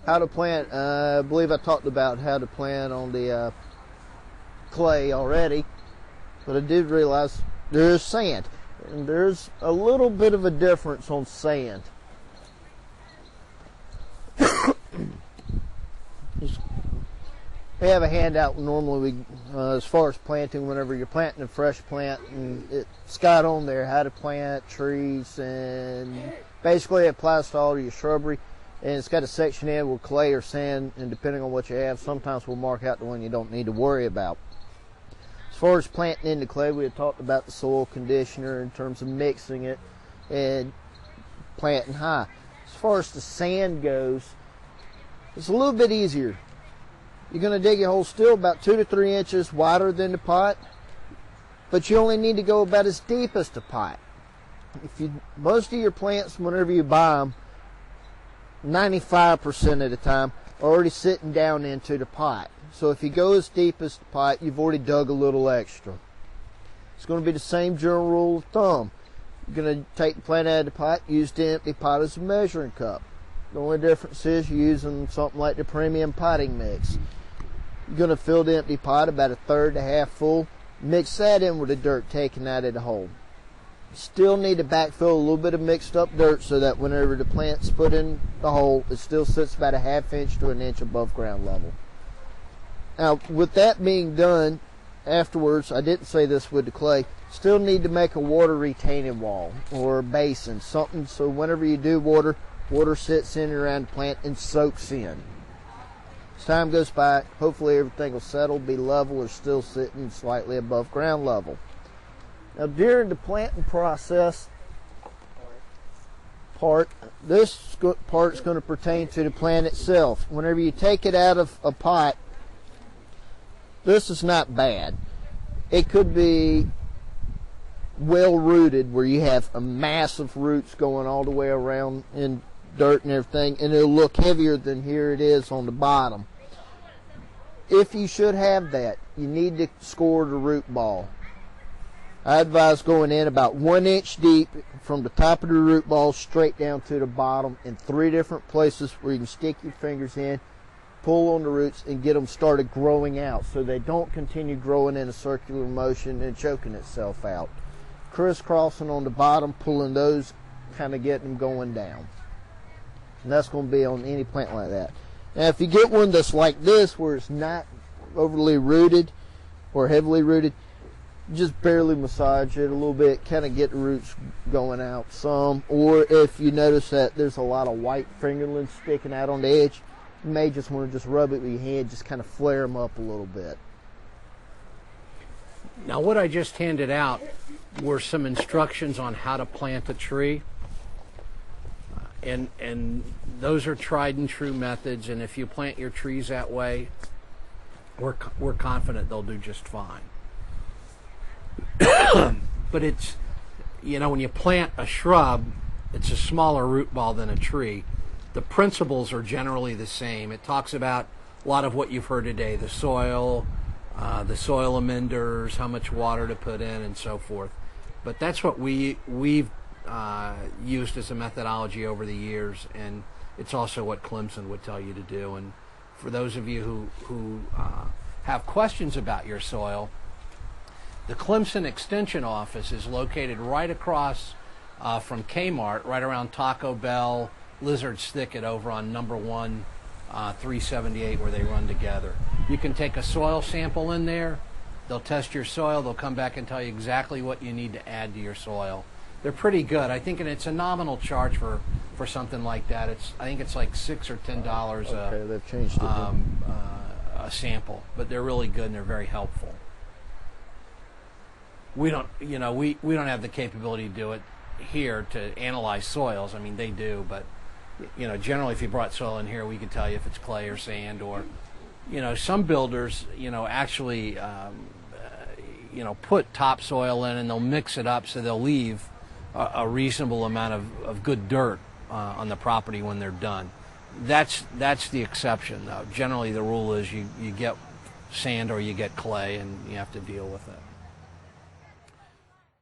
How to plant, I believe I talked about how to plant on the clay already, but I did realize there's sand, and there's a little bit of a difference on sand. We have a handout normally as far as planting, whenever you're planting a fresh plant, and it's got on there how to plant trees, and basically it applies to all your shrubbery, and it's got a section in with clay or sand, and depending on what you have, sometimes we'll mark out the one you don't need to worry about. As far as planting into clay, we had talked about the soil conditioner in terms of mixing it and planting high. As far as the sand goes, it's a little bit easier. You're going to dig your hole still about 2 to 3 inches wider than the pot, but you only need to go about as deep as the pot. Most of your plants, whenever you buy them, 95% of the time, are already sitting down into the pot. So if you go as deep as the pot, you've already dug a little extra. It's going to be the same general rule of thumb. You're going to take the plant out of the pot, use the empty pot as a measuring cup. The only difference is you're using something like the premium potting mix. You're going to fill the empty pot about 1/3 to half full. Mix that in with the dirt taken out of the hole. You still need to backfill a little bit of mixed up dirt so that whenever the plant's put in the hole, it still sits about 1/2 inch to 1 inch above ground level. Now, with that being done, afterwards, I didn't say this with the clay, still need to make a water retaining wall or a basin, something so whenever you do water sits in around the plant and soaks in. As time goes by, hopefully everything will settle, be level, or still sitting slightly above ground level. Now, during the planting process this part is going to pertain to the plant itself. Whenever you take it out of a pot, this is not bad. It could be well rooted, where you have a massive roots going all the way around in dirt and everything, and it'll look heavier than here it is on the bottom. If you should have that, you need to score the root ball. I advise going in about 1 inch deep from the top of the root ball straight down to the bottom in 3 different places where you can stick your fingers in, pull on the roots, and get them started growing out so they don't continue growing in a circular motion and choking itself out. Crisscrossing on the bottom, pulling those, kind of getting them going down. And that's going to be on any plant like that. Now, if you get one that's like this, where it's not overly rooted or heavily rooted, just barely massage it a little bit, kind of get the roots going out some. Or if you notice that there's a lot of white fingerlings sticking out on the edge, you may just want to just rub it with your hand, just kind of flare them up a little bit. Now, what I just handed out were some instructions on how to plant a tree. And those are tried and true methods, and if you plant your trees that way, we're confident they'll do just fine. But it's, when you plant a shrub, it's a smaller root ball than a tree. The principles are generally the same. It talks about a lot of what you've heard today, the soil amenders, how much water to put in, and so forth. But that's what we've used as a methodology over the years, and it's also what Clemson would tell you to do. And for those of you who have questions about your soil, the Clemson Extension Office is located right across from Kmart, right around Taco Bell, Lizard's Thicket over on number 1, 378, where they run together. You can take a soil sample in there. They'll test your soil. They'll come back and tell you exactly what you need to add to your soil. They're pretty good. I think, and it's a nominal charge for something like that. I think it's like $6 or $10 okay, they've changed it, a sample, but they're really good and they're very helpful. We don't have the capability to do it here to analyze soils. I mean, they do, but generally, if you brought soil in here, we could tell you if it's clay or sand, or some builders actually put topsoil in and they'll mix it up, so they'll leave a reasonable amount of good dirt on the property when they're done. That's the exception, though. Generally, the rule is you get sand or you get clay, and you have to deal with it.